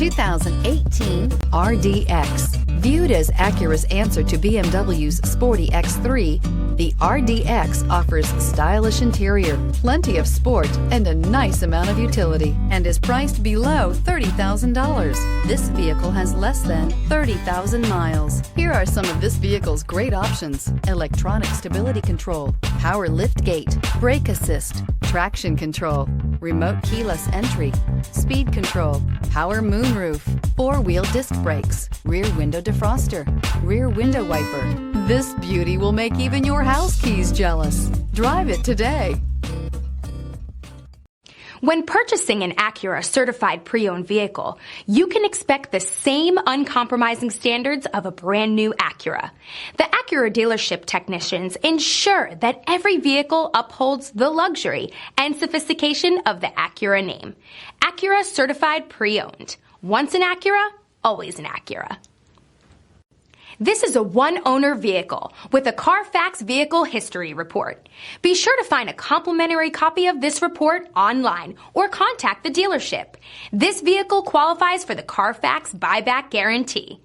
2018 RDX. Viewed as Acura's answer to BMW's sporty X3, the RDX offers stylish interior, plenty of sport, and a nice amount of utility, and is priced below $30,000. This vehicle has less than 30,000 miles. Here are some of this vehicle's great options: electronic stability control, power liftgate, brake assist, traction control, remote keyless entry, speed control, power moonroof, four-wheel disc brakes, rear window defroster, rear window wiper. This beauty will make even your house keys jealous. Drive it today. When purchasing an Acura certified pre-owned vehicle, you can expect the same uncompromising standards of a brand new Acura. The Acura dealership technicians ensure that every vehicle upholds the luxury and sophistication of the Acura name. Acura certified pre-owned. Once an Acura, always an Acura. This is a one-owner vehicle with a Carfax Vehicle History Report. Be sure to find a complimentary copy of this report online or contact the dealership. This vehicle qualifies for the Carfax Buyback Guarantee.